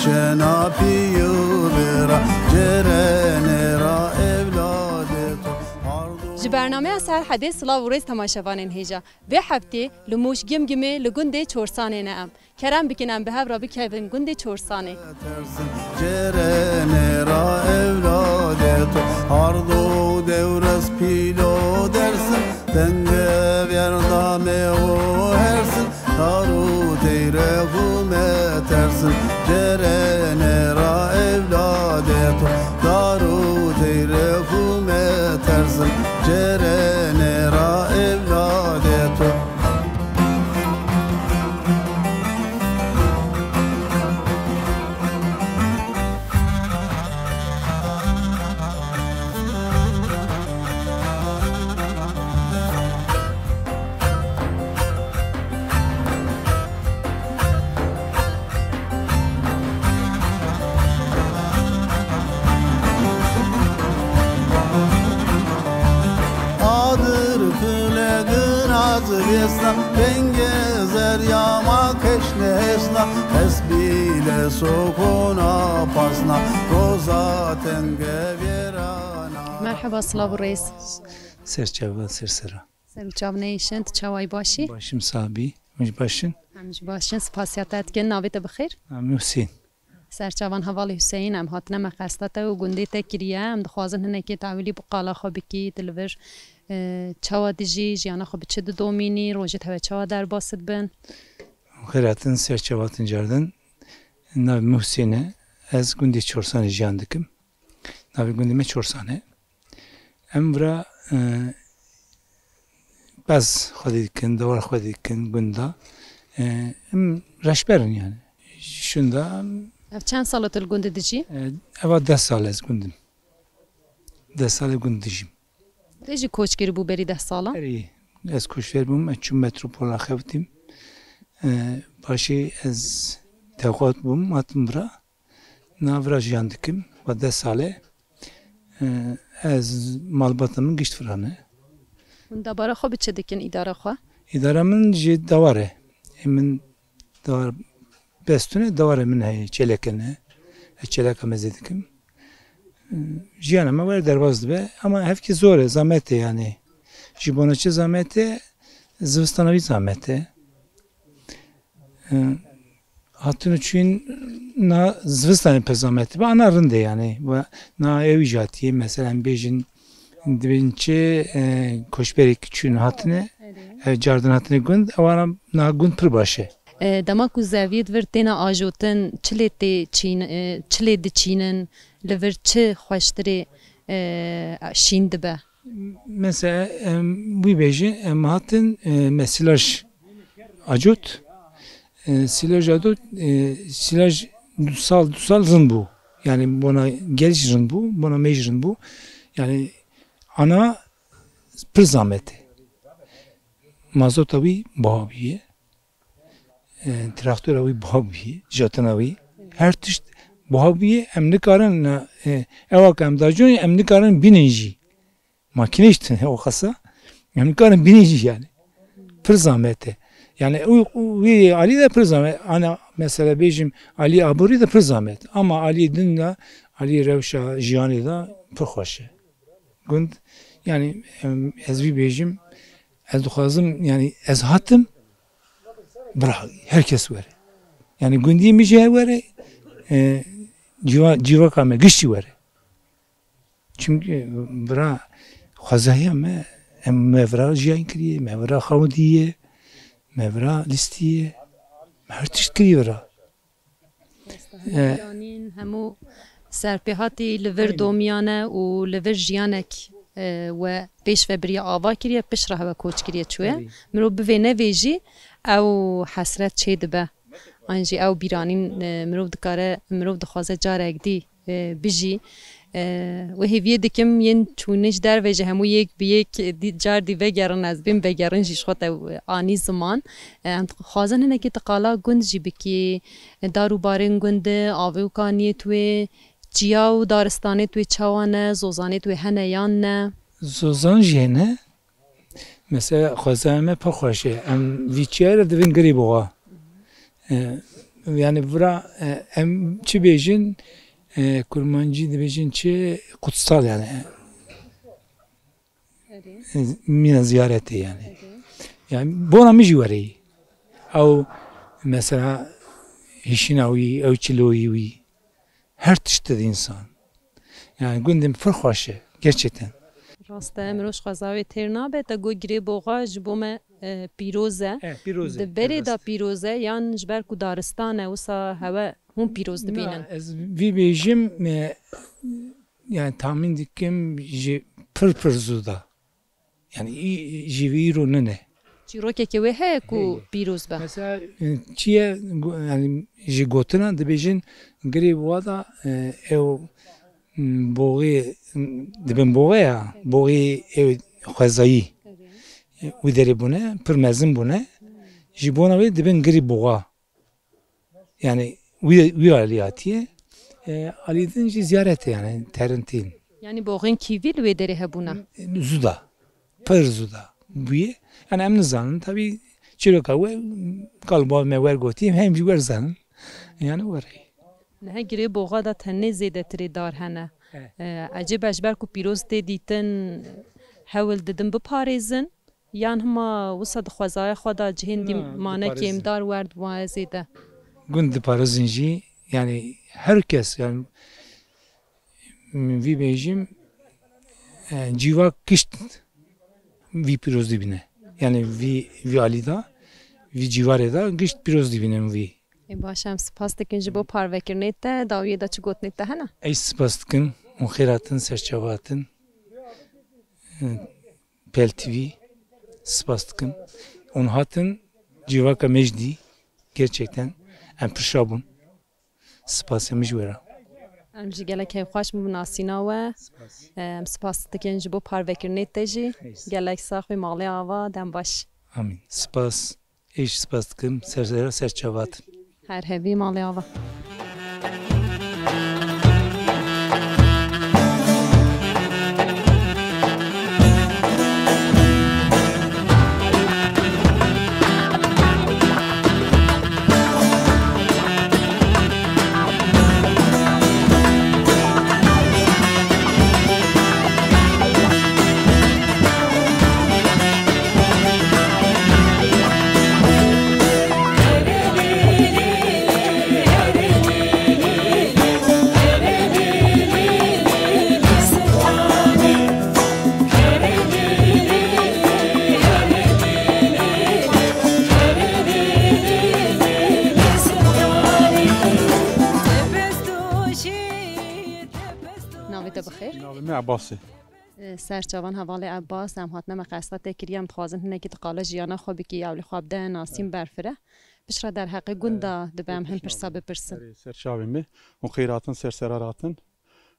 ji bername Serhedê Silav û Rêz temaşevanên hêja. Vê heftê li Mûşgimgimê li gundê Çorsanê ne em. Kerem bikin em bi hev re bikevin gundê Çorsanê. Merhaba Silav û Rêz. Serçava sersera. Serçavneyşin çaway başî. Başım sabi, mij başın. Em ji başin spasiyata etkin navê te bixêr. Em Hüseyin. Serçavan hevalê Hüseyin em hatine me qesta te û gundê te kiriye em dixwazin hinekê tewîlî bi qala xwe bikî tu li vir çawa dijî jiyana xwe bi çi didomînî rojê te çawa derbas dibin. Xêratin serçavatin cardan navê Hüseyin'e ez gundê Çorsanê jiyan dikim. Navê gundê me Çorsanê. Em vira baz xwedî dikin, dewar xwedî dikin gunda. Em reşberin yani. Şunda Ev çend salat li gundê dijî? eva 10 sal ez gundim. 10 salê gund dijîm. Te jî koçgirî bû berî 10 salan? Berî ez koçber bûm, ez çûm metropola xewtîm. Paşê ez tewqat bûm, hatim vira. Navira jiyan dikim, ve 10 salê. Ez malbata min gişt firane. Hûn debara xwe bi çi dikin îdara xwe? İdara min jî dewar e. Min dewar bestune dewarê min heye, çêlekên e. Ez çêleka mezê dikim. Jiyana me were derbas dibe ama hevkî zor e, zahmet e yani. Ji bona çi zahmet e, zivistana wî zahmet e. Hatun için na zivistanê pe zahmet e. Ana rind e yani. Na ew jatiye mesela bêjin dibin çi koçberê küçûn hatine ev cardin hatine gund ewana na gund pir baş e. Dema ku zeviyê divir têne ajotin çilê tê çilê diçînin li vir çi xweştirê şîn dibe? Mesela wî bêjin em hatin silaj ajot silaj ajot silaj du sal rind bû. Yani bona geliş rind bû, bona mej rind bû. Yani ana pir zahmet e. Mazota wî baha bûye. Traktora wî baha bûye, jatana wî. Her tişt baha bûye em nikarin eva em dajon em nikarin binin jî. Makine işte o kasa. Em nikarin binin jî yani. Pir zahmet e. Yani wî Ali de pir zahmet. Ana mesela bêjim Ali Aburi de pir zahmet. Ama Ali din de Ali rewşa jiyanê de pir xweş e. Gund yani ez wî bêjim ez dixwazim yani ez hatim bira herkes were. Yani gundiyê min jî were civaka me giştî were. Çünkü bira xwezahiya me em vira jiyan kiriye, me vira xewdiye, me vira listiye, me her tişt kiriye vira. Hemû serpêhatî li vir domiyane û li vir jiyanek we pêşvebiriya ava kiriye piştre heve koç kiriye çûye. Mirov bi vê nevê jî ew hesret çê dibe. An jî ew bîranîn mirov dikare mirov dixwaze carek dî bijî. Wê hêviyê dikim yên çûnî ji derve ji hemû yek bi yek car dî vegerin ez bêm vegerin jî ji xwe te anî ziman. Em dixwazin hinekî te qala gund jî bikî. Darûbarên gundê avê û kaniyê twê ciya û daristanê twê çawa ne, zozanê twê hene yan ne? Zozan jî hene. Mesela xwezaya me pir xweş e. Em vî çiyayê re divên girî bixa. yani bura em çi bejin kurmancı dibejin çi kutsal yani. Mina ziyareti yani. Yani bona mi jivare. Ev mesela hişinawi, ev çiloyi, her tişte insan. Yani gündem fırxaşı gerçekten. Rasta emroş xazavi ternabe ta go gire boğa ji bo me pîroze. Di berê da pîroze yan ji ber ku daristan e wisa hewe hûn pîroz dibînin. Ez vî bêjim yani tahmin dikim ji pir zûda. Yani ji vî îro nine. Çîrokekê wê heye ku pîroz be. Mesela çiye yani ji gotina dibêjin girê wa da ew boğê dibin boğê ya boğê ew xwezayî wî derê bûne pir mezin bûne ji bona wê dibin girî boğa. Yani wî aliyatiye alîdin jî ziyaretê yani terintîn. Yani boğên kîvî li wê derê hebûne. Zûda pir zûda bûye yani em nizanin tabii çîroka we kalba me wergotî hem jî werzanin yani werî. Nehe girê boğa da tenê zêdetirê dar hene. Ecêb ji ber ku pîroz tê dîtin hewl didin biparêzin yan hima wisa di xwezaya xwe da cihên dîmanekê em dar werd waye zêde. Gund diparêzin jî yani herkes yani vî bêjim cîvak kişt vî pîroz dibîne. Yani vî alî da vî cîvarê da gişt pîroz dibînin vî. Baş em spas dikin ji bo parvekirinê te dawiyê de çi gotinê te hene? Ez spas dikim û xêratin serçevatin Pel TV spas dikim. Hûn hatin cîvaka me jî dî gerçekten em pir bûn. Spasê min ji we re. Em jî gelek hevxweş bûn nasîna we. Em spas dikin ji bo parvekirinê te jî gelek sax wê malê ava dem baş. Amin. Spas. Êj spas dikim serçevatin. Her hevî malê ava. عباسي سرچاوان حواله عباس هم هاتنه مقصد کردیم خوازن هنگی تقاله جیانا خوابی کی اولی خواب ده ناسیم برفره بشرا در حق گوندا دبم هم پرسا بپرسن سرچاوی می و خیراتن سرسراراتن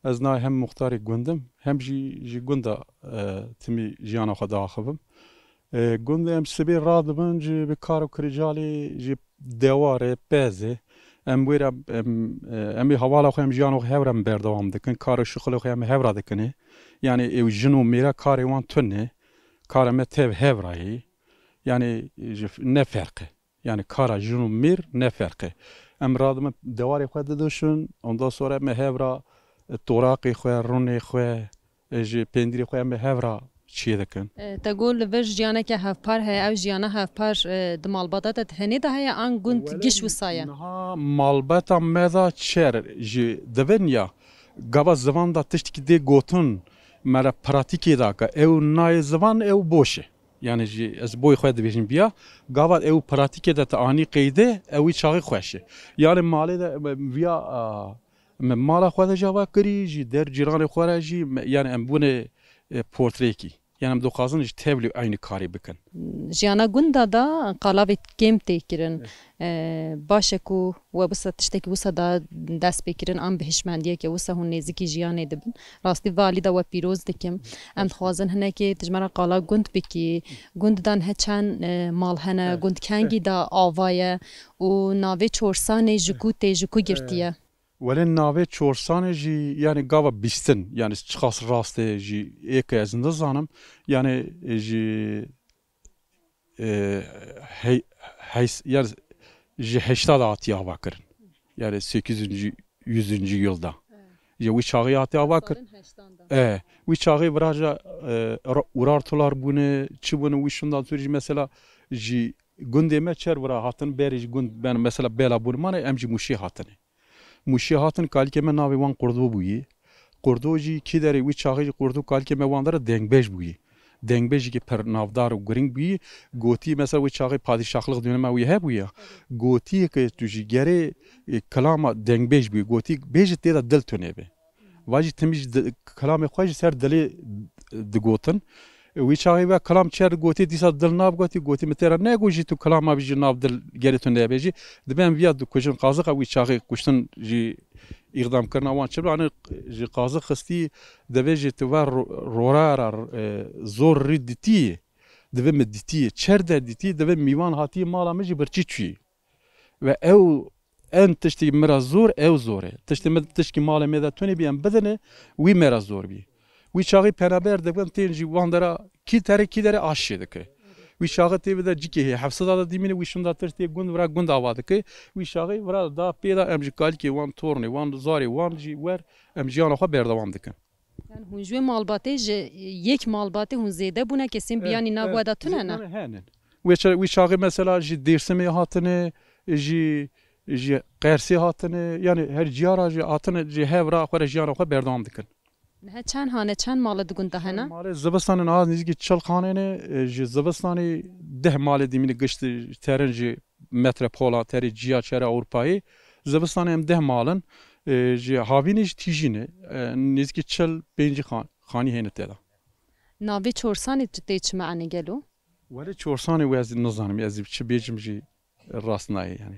از نای هم مختاری گوندم هم جی گوندا تمی جیانا خدا آخبم گوندا هم سبی رادبن جی بکارو کریجالی جی دواره بازه ام ویرا امی حواله خو هم جیانو هورم بردوام دکن کار شغل خو هم هورا دکنه yani ev jinu mira kari wan tunne karame tev hevrayı yani ne farkı yani kara jinu mir ne farkı emradımı devari xwed dişun ondan sonra me hevra toraqi xwe runi xwe ji pendiri xwe me hevra çiye dikin تقول وش جیانه که هفپار هی او جیانه هفپار دمالبادا ده هنی ده هی آن گوند گیش وسایه نه مالباتا مدا چر جی دنیا گاوا زمان دا تشتی دی گوتن مرا پراتیکی دا که او نای زمان او باشه یعنی جی از بوی خود بیشیم بیا گاوا او پراتیکی دا تانی قیده اوی چاقی خوشه یعنی مالی دا بیا مالا خود جوا کری جی در جیران خورا جی یعنی امبونه پورتریکی yani em doxazin ji tevlî aynı karî bikin. Jiyana gunda da qalavê kêm tê kirin. Baş e ku we wisa tiştekî wisa da dest pê kirin an bihişmendiyekê wisa hûn nêzîkî jiyanê dibin. Rastî valî da we pîroz dikim. Em dixwazin hinekê tijmera qala gund bikî. Gundan he çend mal hene, gund kengî da ava ye û navê çorsanê ji ku tê ji ku girtiye. Welên navê çorsanê jî yani gava bîstin yani çiqas rastê jî êke ez nizanim yani jî yani ji 80 hatiye ava kirin. Yani 8. 100. yılda. Ji wî çaxî hatiye ava kirin. Wî çaxî viraja urartular bûne, çi bûne wî şundan sonra mesela ji gundê me çer vira hatin berê ji gund ben mesela bela bûn mane em jî Mûşê hatine. Mûşê hatin kalkê me navê wan Qurdo bûye. Qurdo jî kî derê wî çaxî jî Qurdo kalkê me wan dere dengbêj bûye. Dengbêjî pir navdar û giring bûye. Gotî mesela wî çaxî padîşaxlik dûnema wî hebûye. Gotî ki tu jî gerê kilama dengbêj bûye. Gotî bêjî tê de dil tune be. Vajî timî ji kilamê xwe ji ser dilê digotin. Wî çaxî ve kilam çer gotî dîsa dil nav gotî gotî min tê re negu jî tu kilama bî ji nav dil gerê tu nebêjî. Dibên viya dikujin qaziqa wî çaxî kuştin jî îqdamkirina wan çi hani ji qazik xistî divê jî tu ver rorara zor rî dîtiyê divê min dîtiyê çer de dîtiyê divê mîvan hatiye mala min jî birçî çûyî. Ve ew en tiştî me re zor ew zor e. Tiştî me tişkî malê me de tune bî em bidine wî me re zor bî. Wî çaxî penaber dibin tên jî wan dera kî terê aşê dike. Wî çaxî tê bide cikê hê hefseda da dîmîne wî şunda tiştê gund vira gund ava dike. Wî çaxî vira da pêda em ji kalkê wan tornê wan zarê wan jî wer em jiyana xwe berdewam dikin. Yani hûn ji wê malbatê ji yek malbatê hûn zêde bûne kesên biyanî nav we de tune ne? Henin. Wî çaxî mesela ji Dêrsimê hatine ji Qersê hatine yani her ciyara jî hatine ji hev ra xwe re jiyana xwe berdewam dikin. Nehe çend hane çend mala digund de hene? Malê zivistanên az nîzîkî çil xanê ji zivistanê 10 malê dîmînê giştî terin ji metropola terê ciya çera Ewropayê zivistanê em 10 malin ji havînê jî tîjîne nîzîkî çil 5 xanî hêne tê de. Navê Çorsanê tê çi meanî gelo? Welê Çorsanê wê ez nizanim ez çi bêjim jî rast nayê yani.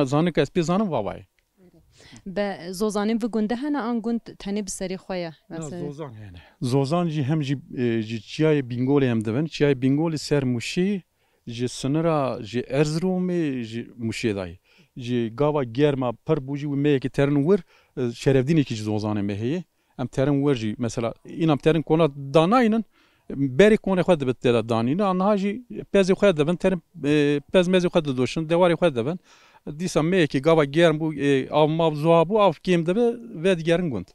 Zanin ke ez pê zanim vavayê. Be zozanên vi gund de hene an gund tenê bi serê xwe ye? Zozan hene. Zozan jî hem jî çiyayê Bingolê em dibin. Çiyayê Bingolê ser Mûşê ji sinira ji Erzeromê ji Mûşê dayê. Ji gava germa pir bû jî wî meyekî terin wir şerevdînekî ji zozanê me heye. Em terin wir jî mesela înam terin kona danayînin berê konê xwe dibit tê de danîne aniha jî pezê xwe dibin terin pez mezê xwe didoşin dewarê xwe dibin. Dîsa meyekî gava germ bû av mav zuha bû av kêm dibe vê digerin gund.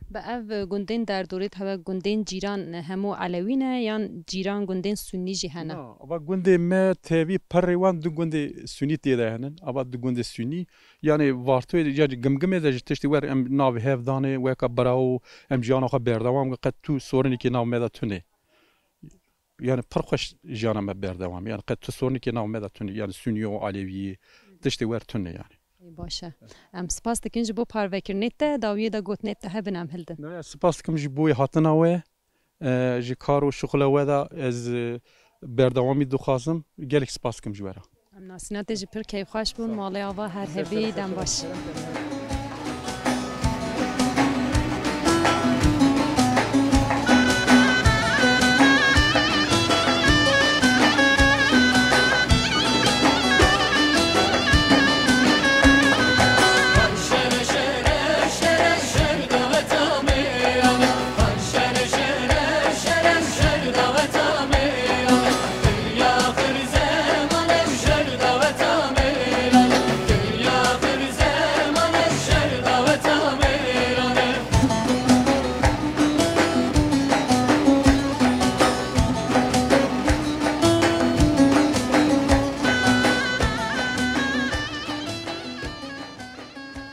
Be ev gundên derdorê heve gundên cîran hemû Elewî ne yan cîran gundên Sunnî jî hene? Ava gundê me tevî perê wan du gundê Sunnî tê de henin. Ava du gundê Sunnî yani vartoyê ya gimgimê de ji tiştî wer em navê hev danê weka biraw em jiyana xwe berdewam qet tu sorunekî nav me de tune. Yani pir xweş jiyana me berdewam yani qet tu sorunekî nav me de tune yani Sunnî û Alevî tiştê wer tune yani. Baş e. Em spas dikin ji bo parvekirinê te dawiyê de gotinê te hebin em hildin. Spas dikim ji bo hatina we ji kar û şixula we de ez berdewamî dixwazim gelek spas dikim ji we re. Em nasîna te jî pir keyfxweş bûn malê ava her hevî dem baş.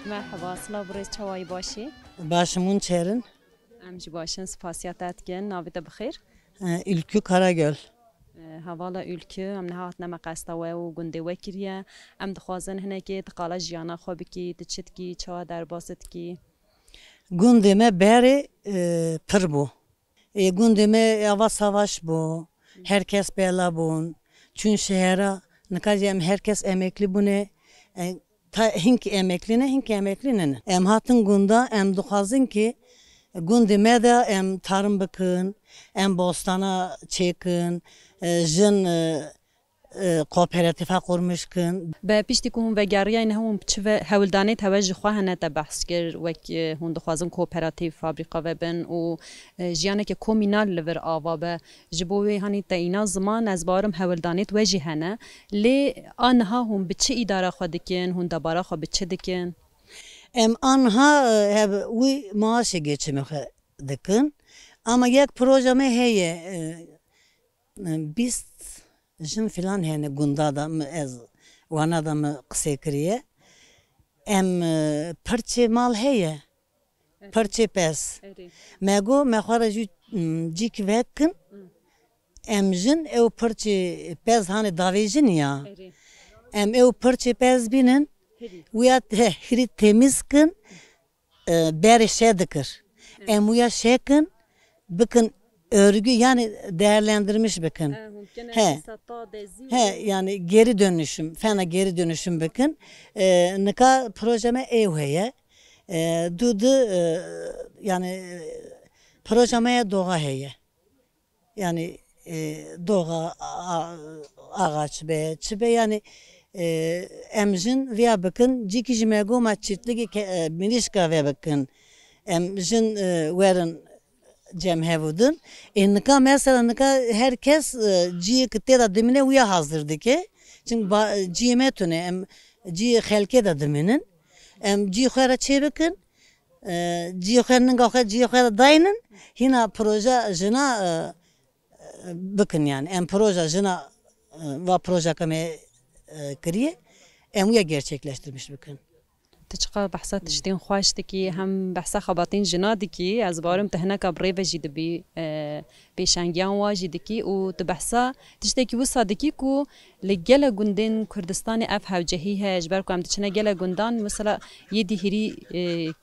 Merhaba, sıla burası çavayı başı. Başımın çerin. Em ji başın spasiyat etkin, navê te bixêr. Ülkü Karagöl. Hevala ülkü, em nehatine me qesta we û gundê we kiriye. Em dixwazin hinekê tiqala jiyana xwe bikî, tu çi dikî, çawa derbas dikî. Gundeme beri pır bu. Gundeme ava savaş bu. Herkes bela bun. Çün şehre nikacem herkes emekli bu ne? Hinki emekli ne? Em hatın gunda em duhazın ki gundeme de em tarım bakın, em bostana çekin, jin kooperatife kurmuşkun. به پشتی که هون وگریا این هم چه هولدانه توجه خواه هنه تا بحث کرد وک هون دخوازن کوپراتیو فابریکا و بن و جیانه که کومینال لور آوا به جبوی هنی تا اینا زمان از بارم هولدانه توجه هنه لی آنها هم به چه اداره خود دکن هون دبارا خود به چه دکن Anha wî maaşê geçimi xwe dikin ama yek projeme heye 20 jin filan hene gunda da ez wana da mı qisê kiriye em pirçê mal heye pirçê pes me got me xwe re jî cîk vekin em jin ew pirçê pez hani davêjin ya em ew pirçê pez bînin Uya hiri temizkin beri şey dikir. Em uya şeykin bakın örgü yani değerlendirmiş bakın. He yani geri dönüşüm, fena geri dönüşüm bakın. Nika projeme ev heye. Dudu yani projemeye doğa heye. Yani doğa ağaç be, çibe yani emjin veya bakın ciki mego maçitli minişka ve bakın emjin verin cemhevudun nika mesela nika herkes cik te da demine uya hazırdı ki çünkü cime tune em ci xelke da deminin em ci xara çebekin ci xernin gaxa ci xara dayının hina proje jina bakın yani em proje jina va proje kame kiriye em ya gerçekleştirmiş bakın. تشقى بحثات تشتين خواش تكي هم بحثا خباطين جنا دكي از بارم تهنا كبريفا جي دبي بيشانجيان واجي دكي و تبحثا تشتكي وصا دكي كو لجلا جندن كردستان اف هوجهي هاج بركو عم تشنا جلا جندان مثلا يدي هري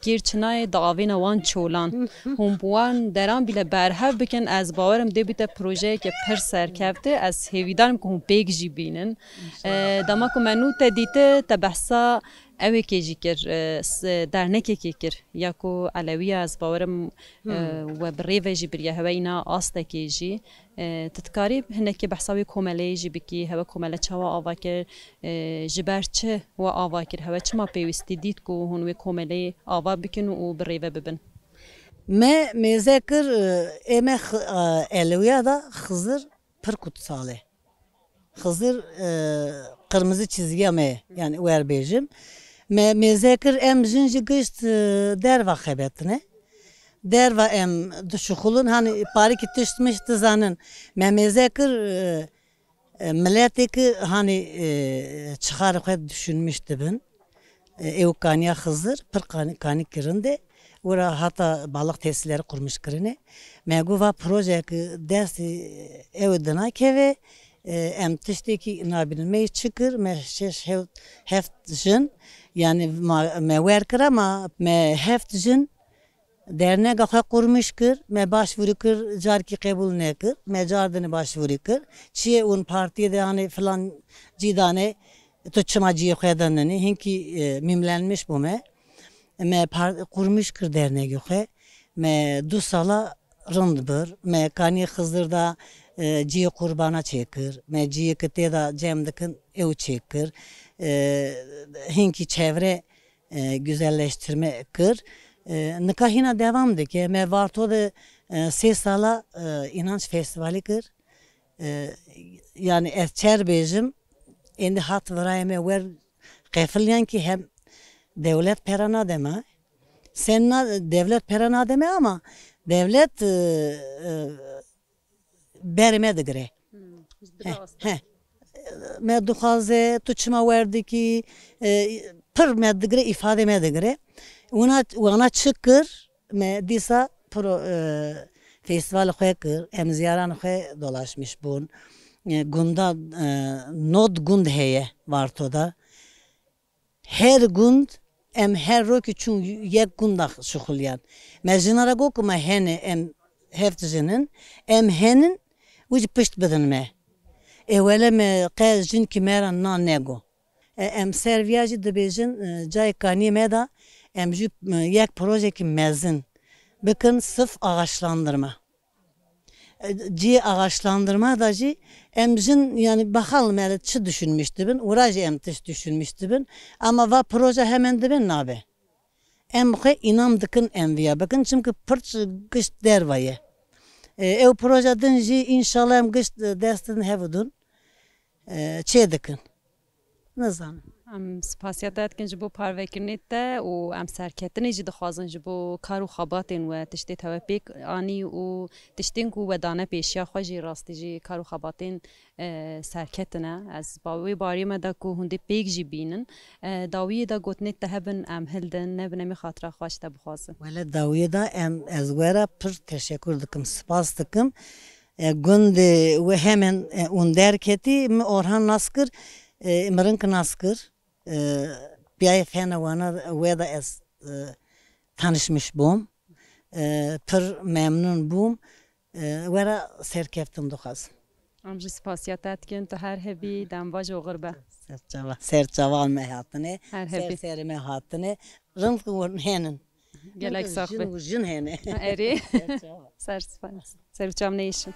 كيرچناي داوينا وان چولان هم بوان دران بلا برهب بكن از بارم دبيتا بروجي كه پر سركفته از هيويدانم كو هم بيج جي بينن دما كو منو تديته تبحثا اوه که جی کر درنکه که کر یا کو علویه از باورم و بریوه جی بریا هوا اینا آسته که جی تتکاری هنه که بحثاوی کومله جی بکی هوا کومله چه و آوا کر جبر چه و آوا کر هوا چه ما پیوستی دید که هنوی کومله آوا بکن و بریوه ببن me zekir eme elviya da Hızır pır kutsalı. Hızır kırmızı çizgiye me yani verbejim. Me zekir em jinji gışt derva xebetine. Derva em düşukulun hani parik tiştmişti zanın. Me zekir milleteki hani çıkarık düşünmüştü ben. Evkaniya Hızır pır kanik kirinde. Ora hatta balık tesisleri kurmuş kirine. Me guva proje ki dersi evdina keve em tişteki nabinin çıkır me şeş heftjin yani me verkir ama me heftjin dernek akha kurmuş kır me başvuru kır jarki kabul ne kır me jardını başvuru kır çiye un partiye de hani falan cidane tutçamacıya koyadanını hinki mimlenmiş bu me kurmuş kır dernek yok me dusala rındbır me kani Hızır'da ciye kurbana çekir, me ciye kıtaya da cemdikin ev çekir, hinki çevre güzelleştirme kır. Nikahına devamdı ki me varto da sesala inanç festivali kır. Yani etçer bejim endi hat varayme ver kefilyen ki hem devlet perana deme. Senna devlet perana deme ama devlet berime digre. Me duhaze tuçma verdi ki pır me digre ifade me digre. Ona çıkır me disa pro festival xoykır em ziyaran xoy dolaşmış bun. Gunda nod gund heye vartoda. Her gund em her roki çun yek gunda şukulyan. Me jinara gok me hene em heftjinin em henin uj pişt bedinme. Evvela me qazjin kimeran na nego. Em serviyacı dibejin cay kani me da em yek proje ki mezin. Bakın sıf ağaçlandırma. Ci ağaçlandırma da ci emjin yani bakalım yani çı düşünmüştü ben. Uğraşı emtiş düşünmüştü ben. Ama va proje hemen de ben nabe. Emke inamdıkın enviya. Bakın çünkü pırç gış dervayı. Ev projeden ji inşallah em gış destin hevudun. Çeydikın. Ne zaman? ام سپاسیت داد که جبو پروکرنیت ده و ام سرکتنی جد خوازن جبو کارو خباتین و تشتی توپیک آنی و تشتین کو و دانه پیشیا خوشی راستی جی کارو خباتین سرکتنه از باوی باری مده کو هندی پیک جی بینن داوی دا گوتنیت ده هبن ام هلدن نبن امی خاطره خوش ده بخوازن Valla daviye da em ezgara pır teşekkür dikim, spas dikim. Günde ve hemen underketi mi Orhan Naskır, Mırınk Naskır. Bir ay fena wana ve da ez tanışmış bum. Pır memnun bum. Ve da serkeftim dokaz. ام جی سپاسیت داد که تو هر هبی دنباج و غربه Serçaval mehatine, هر هبی serseri mehatine. Rınkı henin. گلک ساخته Jin hene. اری Serçaval. سر سپاس سر چام نیشن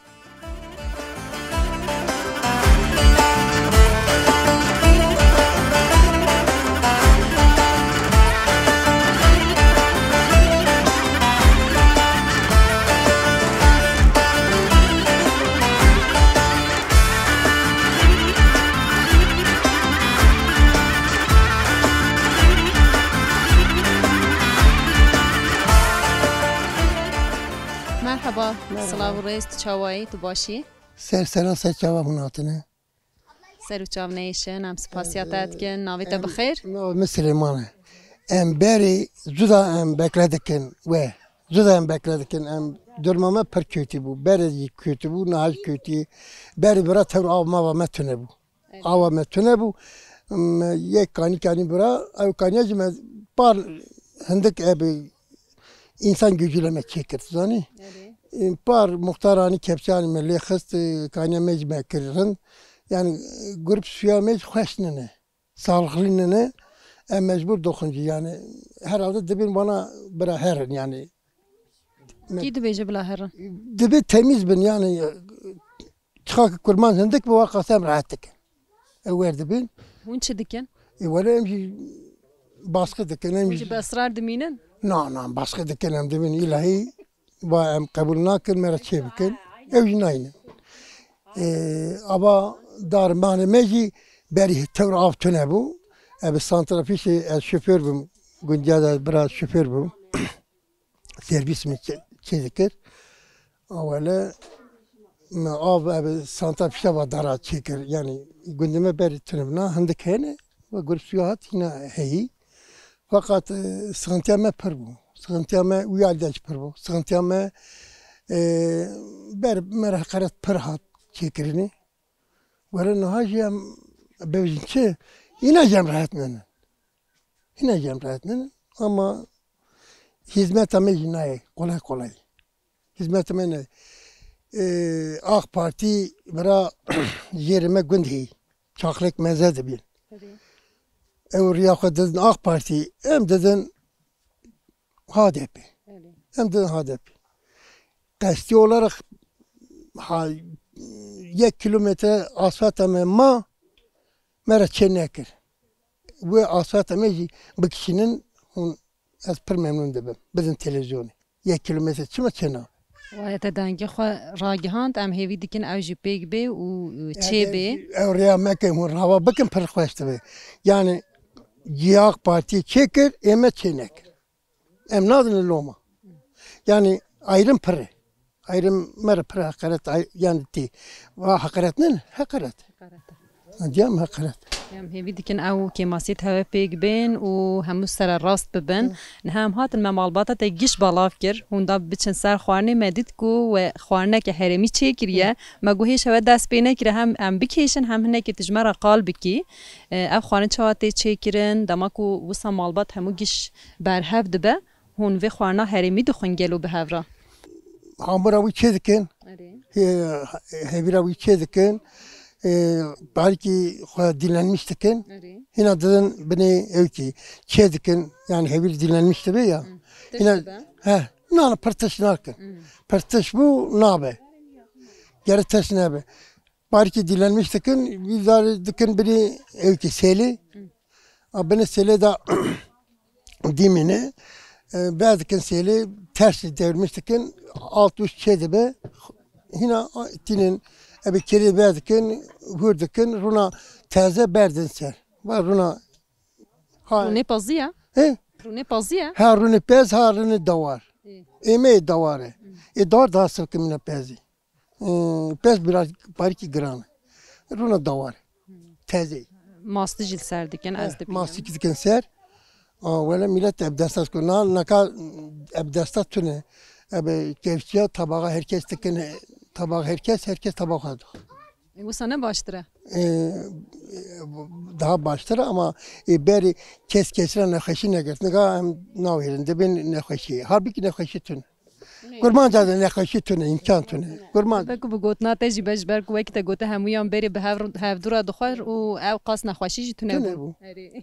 مرحبا سلام رئیس تو چاوایی تو باشی سرسرا سرچاوا هناتنه سر و چام نیشن ام سپاسیت داد که ناویت بخیر نو مسلمانه ام بری زودا ام bekledik ve زودا ام bekledik ام durmama per kötü bu beri kötü bu nahal kötü beri bira tevr avma ve metune bu ava metune bu yek kani bira ev kani cime par hindik ebi insan gücüyle çekir zani par muhtarani kepçani melli xist kani mecme kirin yani grup suya mec hoşnene sağlıklıyne em mecbur dokuncu yani herhalde dibin bana bira her yani کی دو بیجه بلا هرن dibi temiz bin yani çıkak kurban zindik bu vakasem rahattık evver dibin هون چه دکن؟ evvel emci baskı dikin emci جی به اسرار دمینن؟ na baskı dikin em dibin ilahi ve em kabul nakin mera çebikin evci nayne ama darmane meci beri tevr avtune bu ebi santrafişi şoför bum güncada biraz şoför bum servis mi çekir avale av ebi santrafişe va dara çekir yani gündeme beri tünebna handik hene ve grup suyahat yine heyi fakat sıkıntıyame pır bu sıkıntıyame uyaldaç pır bu sıkıntıyame ber merhakaret pır hat çekirini ve nahacım bevzinçe ineceğim rahatmen ineceğim rahatmen ama hizmetime yine kolay hizmetime ne AK Parti bera yerime gündhi çaklek mezede bil ev riyaka dedin AK Parti hem dedin HDP hem dedin HDP kasti olarak 1 kilometre asfalt ama mera çenekir ve asfalt ameci bu kişinin az pır memnun debim bizim televizyonu 1 kilometre çima çena و تا دنگی خو راگهاند ام هیوی دکن او جی پیگ بی و چه بی oraya mekke hava bakın pır koştu be yani AK Parti çekir eme çenekir em nadın loma yani ayrım pırı ayrım mera pırı hakaret yani ti ve hakaret ne hakaret diyem hakaret ام هیوی دکن او که ماسیت هوا پیگ بین و همو سر راست ببن نه هم هات الممالبات تا گیش بالاف کر هوندا بچن سر خوارنه مدید کو و خوارنه که هرمی چه کریه مگوهیش هوا دست بینه کره هم ام بکیشن هم هنه که تجمره قال بکی او خوارنه چواتی چه کرن دما کو وسا مالبات همو گیش برهف دبه هون و خوارنه هرمی دخون گلو به هفرا hamura bu çedikin hevira bu çedikin belki dinlenmiştikin yine dedin beni evki çedikin yani hevir dinlenmişti be ya yine nana pırtış narkın pırtış bu nabe Geri tersine be. Belki dilenmiştikin, bizlerdikin biri evki seli. Beni seli de dimini. Bazıkin seli tersi devirmiştikin. 60 şeydi be. Yine tinin bir kere bazıkin hurdukin runa teze berdin ser. Var runa. Rune pazı ya. He? Rune pazı ya. Ha runi pez ha runi davar. Emeği davarı. Davar daha sık kimine pezi. Pez biraz belki granı. Runa davar. Teze. Mastı jil serdiken ez de Mastik diken ser. Valla millet ebdestas kuna. Naka ebdestas tune. Abi kevçiya tabağa herkes diken tabağa herkes tabağa aldı. Bu sana baştıra. Daha başları ama beri kesren nekhaşi neget. Nega naverinde ben nekhaşi. Halbuki nekhaşi tune. Kurman zaten nekhaşi tune imkan tune. Kurman. Bak bu gotna tecrübe bejber kuvvet de gote hamuyan beri be havdura dokhar u ev qas naxwaşi ji tune Tune bu. bu.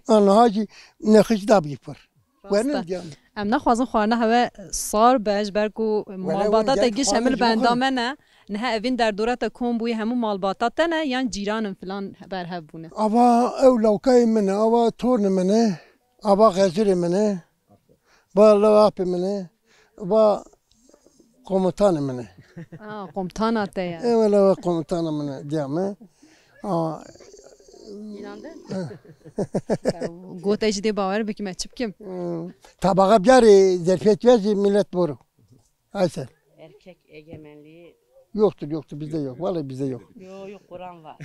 Ana hacı nekhaşi da bir var. Verin diyan. Em naxwazin xwarna heve sar bejber ku malbata te giş hemil bendamene ne evin derdora te kom bu hemu malbata te ne yan ciranın falan berhev bune. Ava ev lavkayı mene, ava torne mene, ava gazire mene, ba lavapi mene, ba komutanı mene. Aa komutana te ya. Evet lava komutanı mene diyeme. Gote jide bawer bikim açıp kim? Tabağa biyari zerfiyet vezi millet boru. Aysel. Erkek egemenliği Yoktur bizde yok. Vallahi bizde yok. yok Kur'an var.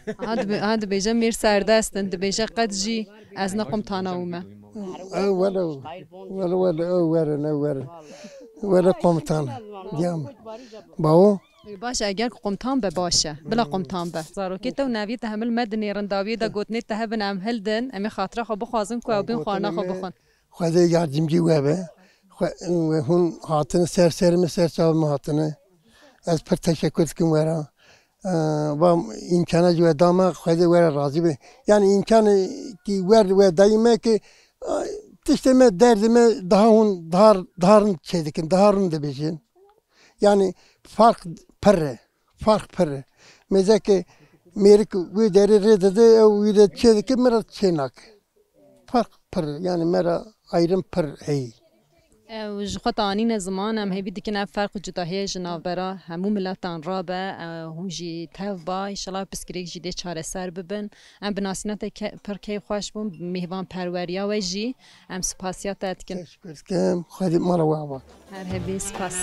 Hadi beje mir serdestin de beje qad jî ez ne komutana ume. Valla komutanı diyeme. Bao. باشه اگر قمتان به باشه بلا قمتان به زاروکی تو نوی تحمل مدنی رنداوی دا گوتنی تهبن ام هلدن امی خاطره خو بخوازن کو بین خانه خو بخون Xwedê yardımcı we be. Hûn hatine serserimi serçavme hatine. Ez pir teşekkür dikim wera. İmkana ve dama xwedê wera razı be. Yani imkanı ki ve dayime ki tişteme derdime daha hûn darın çedikin, darın de bejin. Yani fark pırre. Mesela ki merik ve deri redede ve de çedikin mera çenak. Fark pırre yani mera ayrım pır hey. و جخوتانی نزمان هم هیچ دیگه نه فرق جداهی جنابرا همو ملتان رابه هنجی تف با انشالله بسکریک جدی چاره سر ببن ام بناسینات پر کی خوش بون میوان پروریا و جی ام سپاسیات اتکن Teşekkür ederim. Hadi mara var. هر هبی سپاس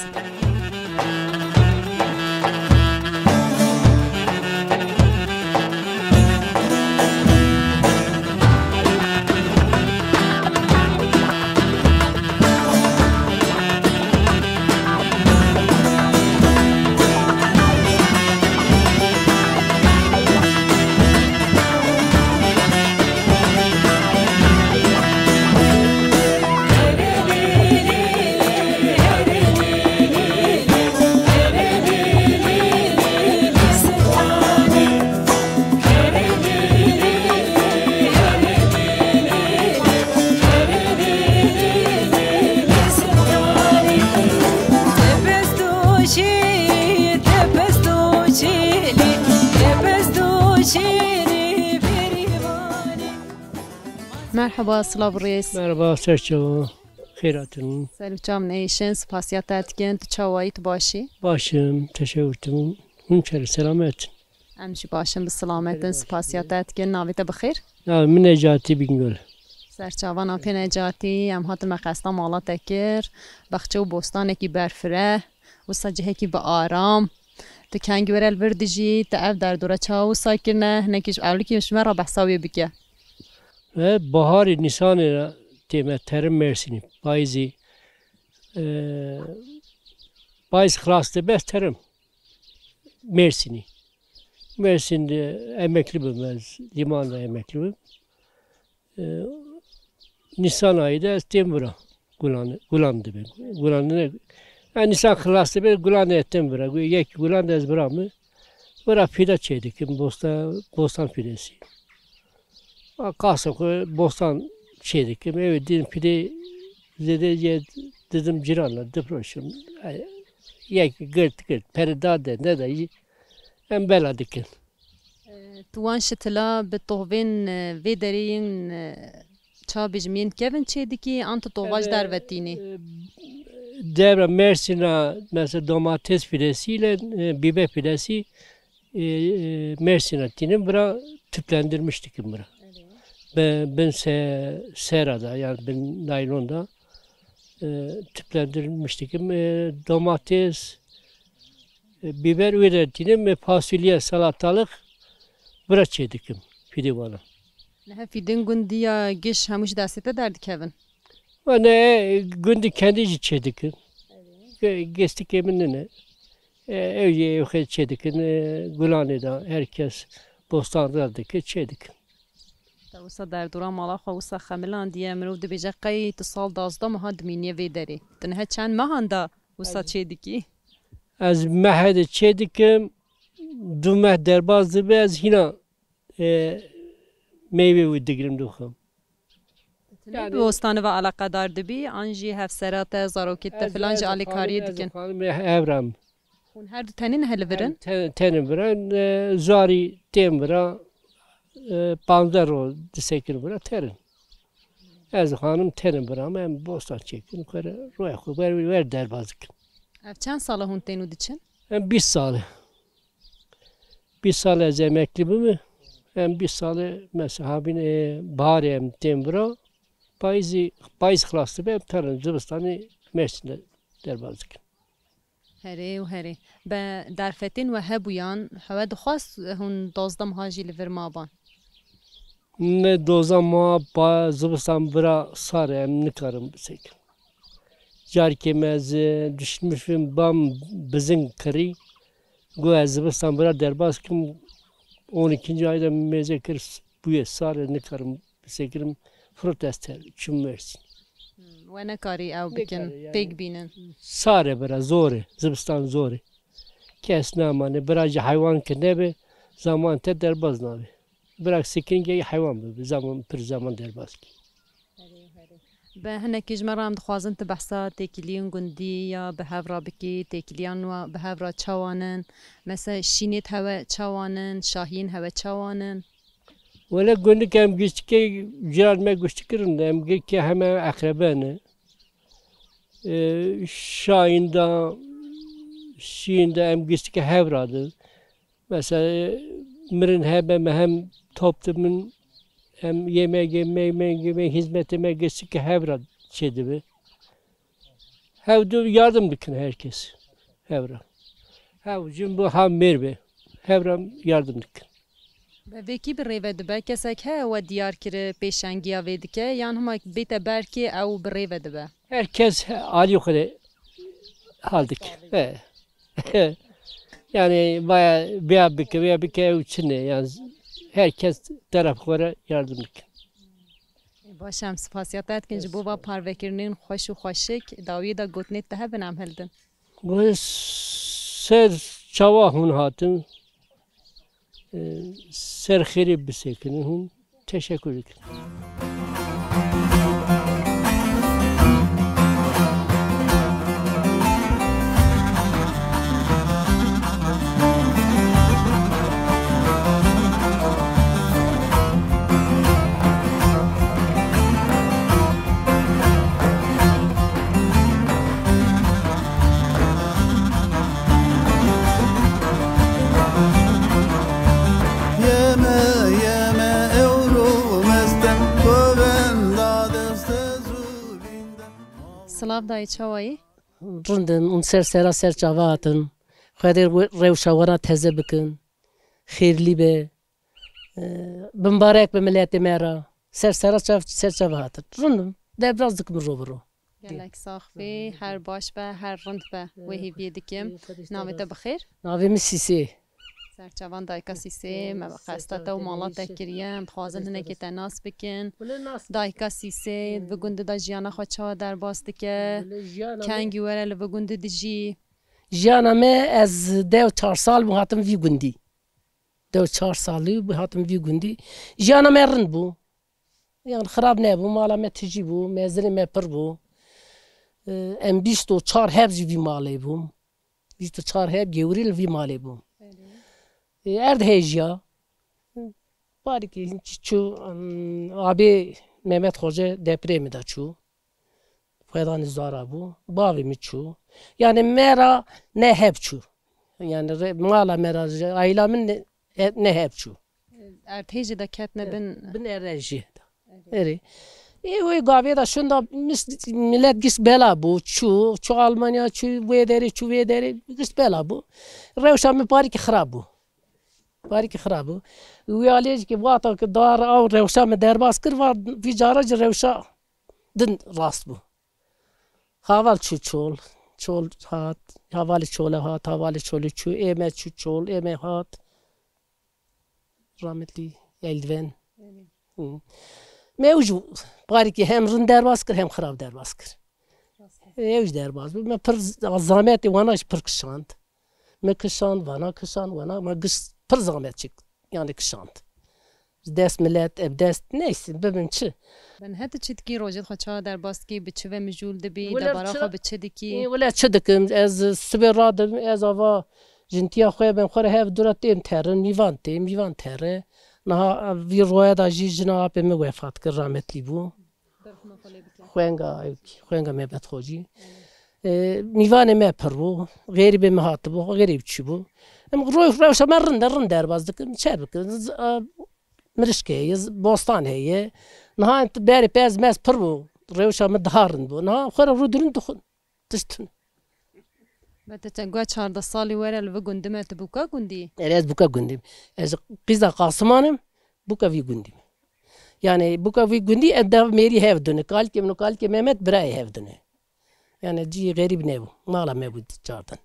مرحبا سلام رئیس Merhaba Serço. Khairatın. سلام نیشن سپاسیات اتکن تو چاوایی تو باشی Başım, teşekkürtüm. Hünçeri selamet. امشی باشم به سلامتن سپاسیات اتکن ناویت بخیر Ya Necati Bingöl. سرچاوان آپی نجاتی ام هات مقصدا مالا تکر بخچه و بوستان کی برفره و سجه کی به آرام تو کنگ ورل وردجی تا اف در دوره چاو ساکنه نکیش اولی که شما را بحثاوی بگه Ve bahar Nisan'ı tema terim Mersin'i. Bayız kılastı best terim. Mersin'i. Mersin'de emekli bilmez. Limanda emekli bilmez. Nisan ayında Tembura. Gulandı ben. Gulandı. Yani Nisan kılastı ben Gulandı ettim bura. Yek Gulandı ez bura mı? Bura pide çeydik. Bostan pidesi. Kalsın bostan şeydik. Evet dedim pide dedim ciranla deproşum. Yek gırt perida de ne de em bela dikin. توان شتلا به توهین وی درین چا بجمین کevin çediki antı tovaj dervetini. Devre Mersin'e mesela domates fidesiyle biber fidesi Mersin'e tinin bura tüplendirmiştik bura. Ben serada yani ben naylonda tüplendirmiştik. Domates, biber ürettiğim fasulye, salatalık bura çedikim fide bana. Ne fidin gündiya geç hamuş desete derdi kevin. Ne gündü kendi çedikim. Geçtik eminine. Evye çedikim. Gulane'da herkes bostanlardaki çedikim. وسا در دوران مالا خو وسا خملان دیه مرو دی بجا قی تصال دازدا مها دمینیه وی داری تنها چند مهاندا وسا چه دیکی از مهد çedikim دو مه درباز به از هینا meyve digirim dukham. Yani bu ostane ve alakadar dibi anji hafserate zarokette filanca alikariye dikin. Evram. Her tenin helverin. Tenin verin zari temra panzero disekir bura terin. Az hanım terin bura men bostan çekin kare roya ko ver derbazık. Çend sala hun tenu diçin? Hem 1 sale. 1 sale az emekli bu mu? Hem 1 sale mesela bin bari hem tembra payız klastı be terin zıbıstanı Mersin'de derbazık. هری و هری به درفتین و هبویان هوا دخواست هون دازدم هاجی لور مابان Ne dozama ba zıbıstan bira sarım nikarım bisek. Jarkemez düşmüşüm bam bizim kri. Goya zıbıstan bira derbaz kim 12. ayda mezekir buye sarı nikarım bisekirim protester çümmersin. و نکاری او بکن پیگ بینن Sare bira zore zıbıstan zore. Kes namane biracı hayvan ki ne be zaman te derbaz nabe. Bırak sikinge hayvan be zaman per zaman derbaz ki. به هنکی جمرام دخوازن تبحثا تکلیون گندی یا به هفرا بکی تکلیان و به هفرا چوانن مثلا شینیت هوا چوانن شاهین هوا چوانن Valla günlük hem güçtü ciğerme güçtü kırın hem ki hemen akrabanı. Şiinde hem güçtü hevradı. Mesela mirin hebe hem toplumun hem yemeğe hizmetime güçtü hevrad şeydi be. Hevdu yardım dikin herkes. Hevra. Hevcim bu ham merbe. Hevram yardım dikin. وکی بریوه دبه کسک ها و دیار کره پیشنگی آویدکه یان هم بیت برکی او بریوه دبه Herkes Ali yukarı aldık. Yani bayağı bir kere içinde yani herkes taraflara yardımlık. باشم سپاسیات کنج بو با پروکرنین خوش و خوشک داوی دا گوتنیت ده بنام هلدن Bu ser çava hun hatın ser xirib bisekinin hun teşekkür ederim. سلاف دای چوایی رندن اون سر چاواتن خدر روشاورا تزه بکن خیرلی به بمبارک به ملت مرا سر چاواتن رندن ده براز دکم رو برو گلک ساخفی هر باش به هر رند به وحی بیدکم نامت بخیر ناوی مسیسی سرچوان دایکا سیسی مبخسته و مالا تکریم خوازن هنه که تناس بکن دایکا سیسی و گنده دا جیانا خواه چوا در باست که کنگی وره و گنده دی جی جیانا ما از 4 سال بو هاتم وی گندی 4 سالی بو هاتم وی گندی جیانا ما رند بو yani خراب نبو مالا ما تجی بو مزری ما پر بو ام 24 هب وی مالی بو 24 هب گوریل وی مالی بو Erdhejya. Bari ki şu abi Mehmet Hoca depremi de şu. Faydan zara bu. Bavi mi şu. Yani mera ne hep şu. Yani mala mera ailemin ne hep şu. Erteci de ketne bin enerji. Eri. O gavi da şunda millet gis bela bu şu Almanya şu vederi gis bela bu. Revşa mi bari ki xarab bu. Bari ki xarab bu. Uyalej ki vata ki dar av revşa mi derbas kır var vicaracı revşa din rast bu. Haval şu çol hat havali çola hat havali çolu şu eme şu çol eme hat rahmetli eldiven. Mevcut. Bari ki hem rın derbas kır hem xarab derbas kır. Evj derbas. Me pır zahmeti vana pır kışand. Me kışand vana me gış pır zahmet çık. Yani kışand. Dest millet dest neyse bebin çi. Ben hadi çitki rojit xaça derbas ki biçi ve mijul debi debara xo biçi diki. Vela çıdıkım ez siberadım ez ava jintiya xoya ben xore hev duratim terin mivan tere. Naha vi roya da jina pe me vefat kır rahmetli bu. Xuenga Mehmet Hoca. Mivane me pervo, garibe me hatı bu, garip çi bu. Em revşa merrin derbazdık, çerbik. Mirişkeyiz, bostan heye. Naha beri pez mes pervo, revşa me daharın bu. Naha xora rudurun duxun, tıştın. Bete çengua çarda sali vere ve gündeme te buka gündi. Ez buka gündim. Ez kızda Kasımanım, buka vi gündim. Yani buka vi gündi edda meri hevdune. Kal ki Mehmet biray hevdune. Yani ci garip ne bu. Mala me bu çardan.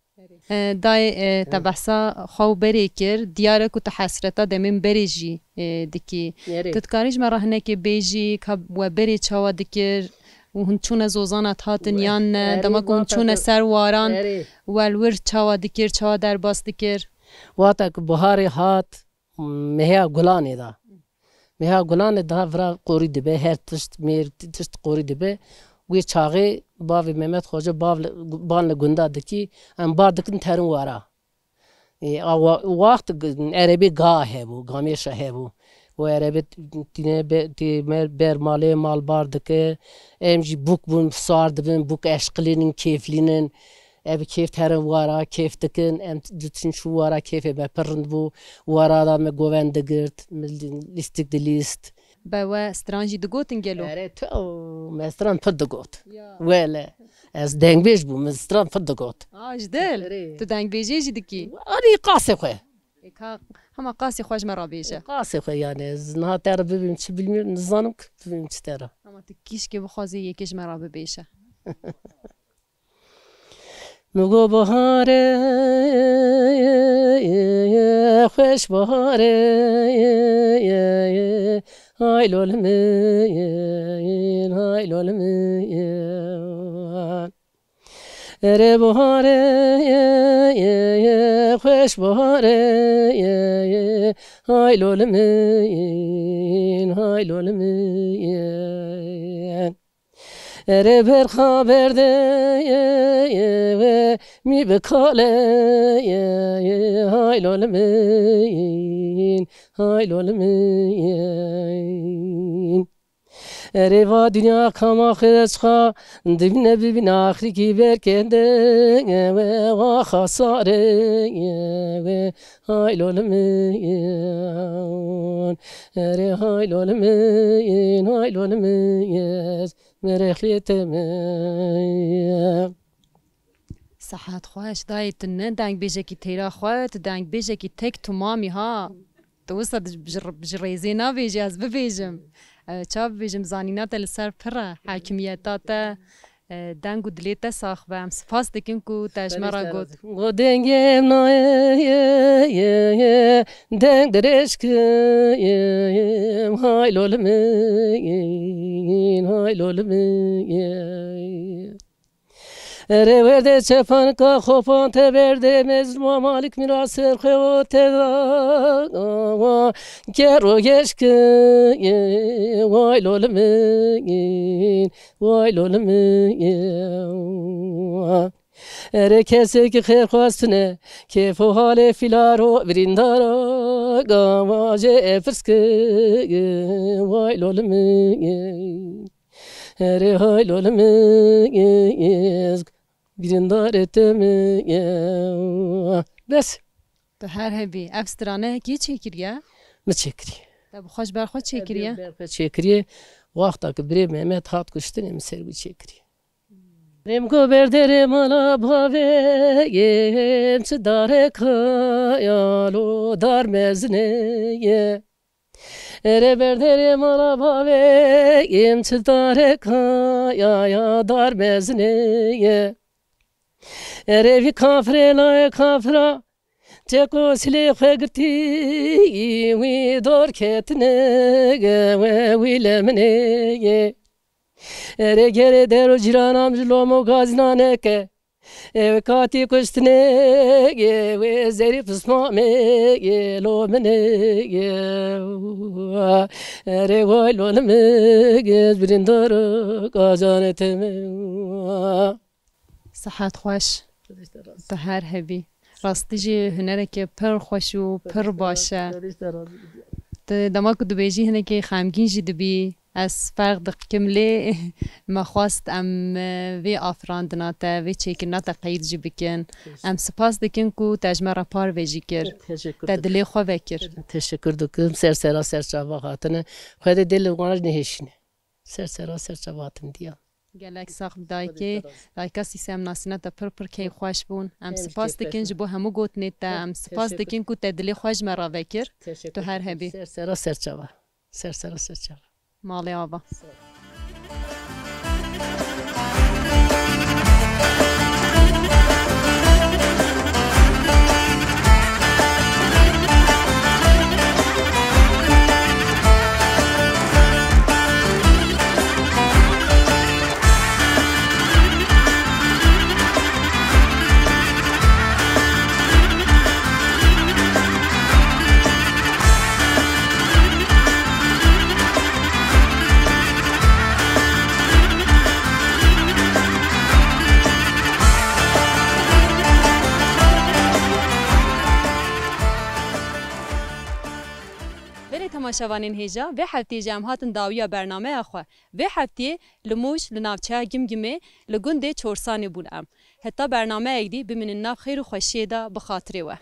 Dای تبحثا خو بری کر دیاره کو تحسرتا دمین بریجی دکی تتکاریج مرهنه که بیجی که و بری چاوا دکر و هنچونه زوزانت هاتن یان دما که هنچونه سر واران و الور چاوا دکر چاوا در باس دکر واتا که بهاری هات مهیا گلانه دا مهیا گلانه دا ورا قوری دبه هر تشت قوری دبه وی چاغی باوی Mehmet Hoca banla gunda diki am bardıkın terin vara. Vakt Arabi ga he bu, gameşa he bu. O Arabi tine ber male mal bardıkı emji buk bun sardıbın buk eşqilinin keyflinin ev keyf terin vara keyf dikin em bütün şu vara keyfe be pernd bu vara da me govendigirt listik de list. Bawa stranji dgotin gelo. Evet, mestran pıdgot. Vele. Ez dengbej bu, mestran pıdgot. Ajdel. Tu dengbejji diki. Ani qasi xoy. Hama qasi xoş merabeje. Qasi xoy yani ez naha ter bibim çi bilmiyorum nizanım ki bibim çi tera. Ama tikiş ki bu xazi yekiş merabe beşe. Mugo bahare xoş bahare hay lolmeyin ere bahare xoş bahare hay lolmeyin ere ber haberde mi bekale hay lolmeyin ere va dünya kama khesha dibne bibin ahri ki berkende ve va khasare ve hay lolmeyin ere hay lolmeyin مرخليتم صحت خواهش دایت نه دنگ بیجه کی تیرا خواهت دنگ بیجه کی تک تمامی ها تو وسط بجریزی نبیجه از ببیجم چا ببیجم زانینات لسر پره حاکمیتات دنگ و دلیت ساخ بهم سپاس دکیم کو تجمرا گود و دنگم نایه دنگ درشک های لولمین ere verde çepan ka xopan te verde mezluma malik mirasır xevo te da kero geşke vay lolmeyin ره کسی که خیر خواستنه کیف و حال فیلارو بریندارا گاماجه افرسکه وای لولمه ره های لولمه بریندارتمه بس تو هر هبی افسترانه کی چی کریه؟ متشکری تا بخوش برخوش چی کریه؟ متشکری وقتا که بری مهمت هات کشتنیم سر متشکری ریم کو بردر مالا باوه یم چه داره کایالو دار مزنه ره بردر مالا باوه یم چه داره کایا دار مزنه ره وی کافره لای کافرا چکو سلی خگرتی وی دور کتنه وی لمنه ره گره درو جرانم جلومو گازنانه که کاتی کشتنه وی زری پسمامه لومنه ره وای لولمه بریندار گازانتمه صحت خوش تو هر هبی راستی جی هنره که پر خوش و پر باشه دما که دوبیجی هنه که خامگین جی دبی از فرق دقیقم لی ما خواست ام وی آفراندنا تا وی چیکنا تا قید جی بکن ام سپاس دکن کو تجمع را پار ویجی کر تا دلی خواه وکر تشکر دکم سر چاوا خاطنه خود دل وانج نهشینه سر چاوا خاطن دیا گلک ساخت دایکی دایکاسی سم ناسینا تا پر کی خوش بون ام سپاس دکن جبو همو گوت نیت ام سپاس دکن کو تا دلی خوش مرا وکر تو هر هبی سر چاوا مالی آوا تماشاوانین هیجا و هفته جمعات داویا برنامه اخوا و هفته لموش لناوچه گمگمه لگنده چورسانی بولم حتی برنامه ایدی بمن الناف خیر و خوشیه دا بخاطره و